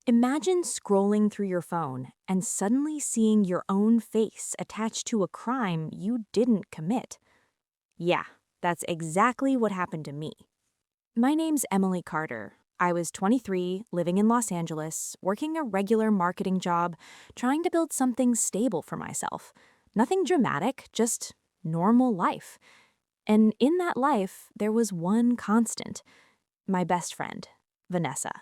Imagine scrolling through your phone and suddenly seeing your own face attached to a crime you didn't commit. Yeah, that's exactly what happened to me. My name's Emily Carter. I was 23, living in Los Angeles, working a regular marketing job, trying to build something stable for myself. Nothing dramatic, just normal life. And in that life, there was one constant: my best friend, Vanessa.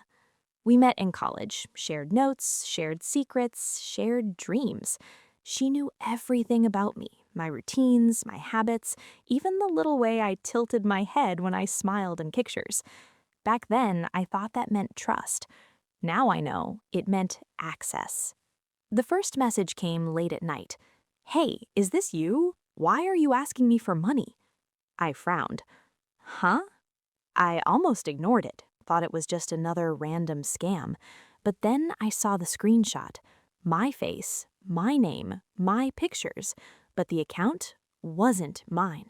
We met in college, shared notes, shared secrets, shared dreams. She knew everything about me, my routines, my habits, even the little way I tilted my head when I smiled in pictures. Back then, I thought that meant trust. Now I know it meant access. The first message came late at night. "Hey, is this you? Why are you asking me for money?" I frowned. Huh? I almost ignored it, thought it was just another random scam. But then I saw the screenshot. My face, my name, my pictures, but the account wasn't mine.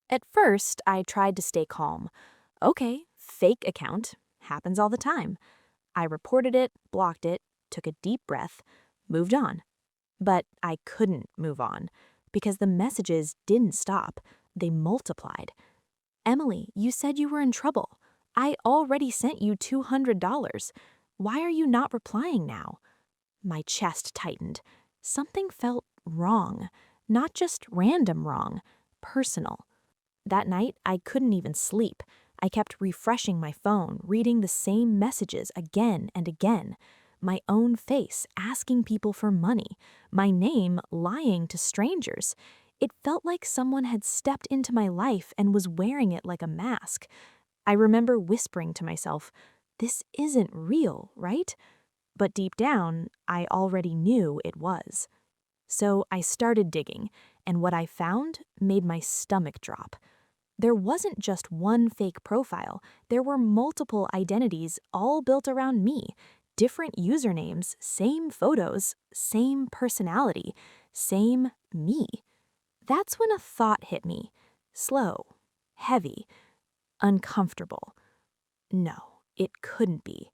At first, I tried to stay calm. Okay, fake account. Happens all the time. I reported it, blocked it, took a deep breath, moved on. But I couldn't move on because the messages didn't stop. They multiplied. "Emily, you said you were in trouble. I already sent you $200. Why are you not replying now?" My chest tightened. Something felt wrong. Not just random wrong, personal. That night, I couldn't even sleep. I kept refreshing my phone, reading the same messages again and again. My own face asking people for money, my name lying to strangers. It felt like someone had stepped into my life and was wearing it like a mask. I remember whispering to myself, "This isn't real, right?" But deep down, I already knew it was. So I started digging, and what I found made my stomach drop. There wasn't just one fake profile, there were multiple identities all built around me. Different usernames, same photos, same personality, same me. That's when a thought hit me. Slow, heavy, uncomfortable. No, it couldn't be.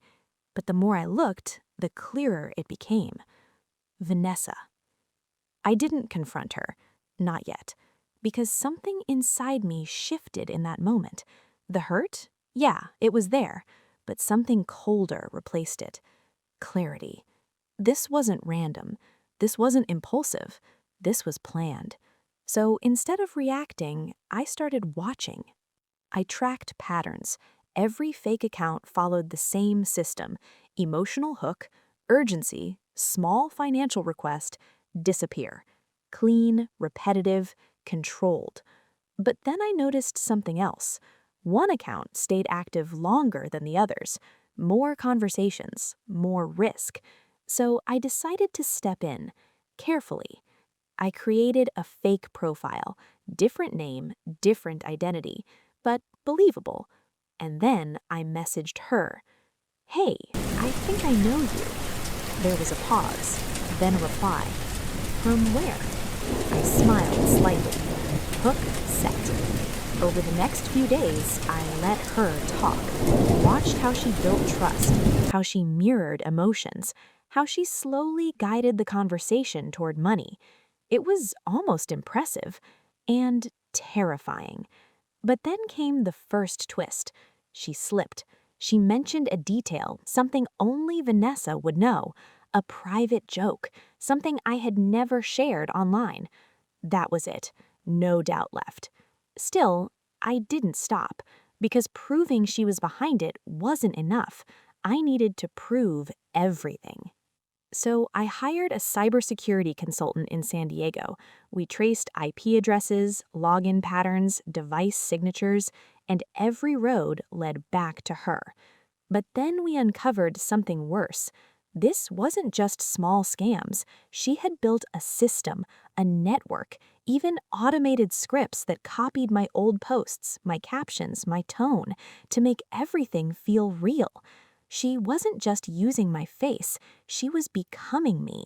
But the more I looked, the clearer it became. Vanessa. I didn't confront her, not yet, because something inside me shifted in that moment. The hurt? Yeah, it was there, but something colder replaced it. Clarity. This wasn't random. This wasn't impulsive. This was planned. So instead of reacting, I started watching. I tracked patterns. Every fake account followed the same system: emotional hook, urgency, small financial request, disappear. Clean, repetitive, controlled. But then I noticed something else. One account stayed active longer than the others. More conversations, more risk. So I decided to step in, carefully. I created a fake profile, different name, different identity, but believable. And then I messaged her. "Hey, I think I know you." There was a pause, then a reply. "From where?" I smiled slightly. Hook set. Over the next few days, I let her talk. Watched how she built trust, how she mirrored emotions, how she slowly guided the conversation toward money. It was almost impressive and terrifying. But then came the first twist. She slipped. She mentioned a detail, something only Vanessa would know, a private joke, something I had never shared online. That was it. No doubt left. Still, I didn't stop, because proving she was behind it wasn't enough. I needed to prove everything. So I hired a cybersecurity consultant in San Diego. We traced IP addresses, login patterns, device signatures, and every road led back to her. But then we uncovered something worse. This wasn't just small scams. She had built a system, a network, even automated scripts that copied my old posts, my captions, my tone, to make everything feel real. She wasn't just using my face, she was becoming me.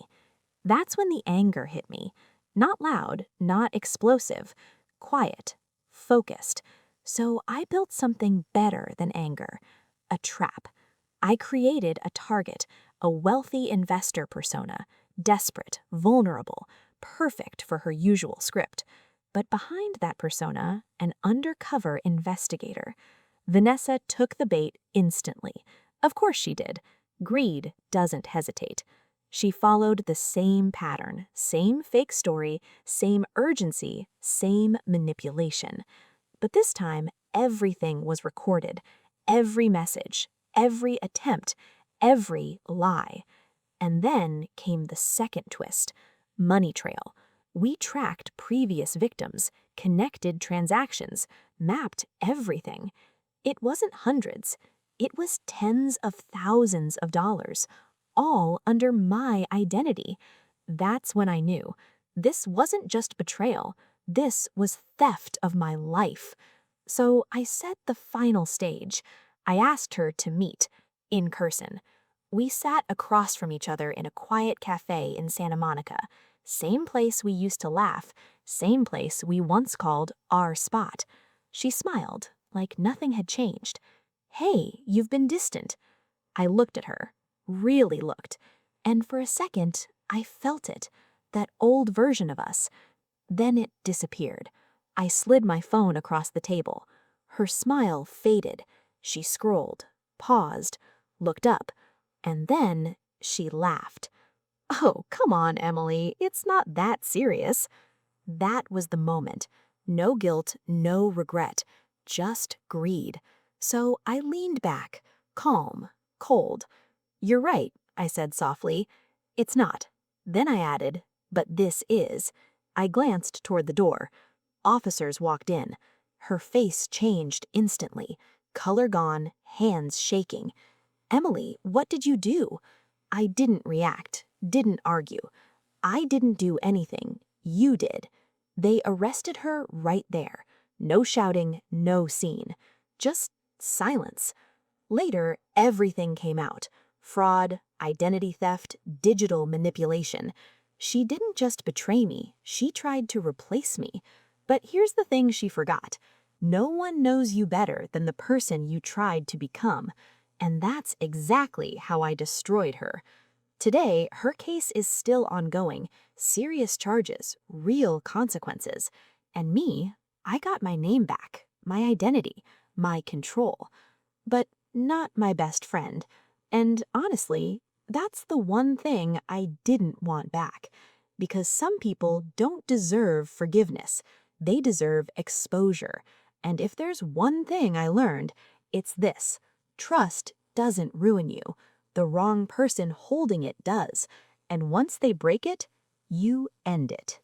That's when the anger hit me. Not loud, not explosive, quiet, focused. So I built something better than anger: a trap. I created a target, a wealthy investor persona, desperate, vulnerable, perfect for her usual script. But behind that persona, an undercover investigator. Vanessa took the bait instantly. Of course she did. Greed doesn't hesitate. She followed the same pattern, same fake story, same urgency, same manipulation. But this time, everything was recorded. Every message, every attempt, every lie. And then came the second twist, money trail. We tracked previous victims, connected transactions, mapped everything. It wasn't hundreds, it was tens of thousands of dollars, all under my identity. That's when I knew. This wasn't just betrayal, this was theft of my life. So I set the final stage. I asked her to meet, in person. We sat across from each other in a quiet cafe in Santa Monica. Same place we used to laugh, same place we once called our spot. She smiled, like nothing had changed. Hey, you've been distant. I looked at her, really looked, and for a second, I felt it, that old version of us. Then it disappeared. I slid my phone across the table. Her smile faded. She scrolled, paused, looked up, and then she laughed. Oh, come on, Emily, it's not that serious. That was the moment. No guilt, no regret, just greed. So I leaned back, calm, cold. You're right, I said softly. It's not. Then I added, but this is. I glanced toward the door. Officers walked in. Her face changed instantly. Color gone, hands shaking. Emily, what did you do? I didn't react, didn't argue. I didn't do anything. You did. They arrested her right there. No shouting, no scene. Just silence. Later, everything came out. Fraud, identity theft, digital manipulation. She didn't just betray me, she tried to replace me. But here's the thing she forgot. No one knows you better than the person you tried to become. And that's exactly how I destroyed her. Today, her case is still ongoing. Serious charges, real consequences. And me, I got my name back, my identity, my control. But not my best friend. And honestly, that's the one thing I didn't want back. Because some people don't deserve forgiveness. They deserve exposure. And if there's one thing I learned, it's this. Trust doesn't ruin you. The wrong person holding it does. And once they break it, you end it.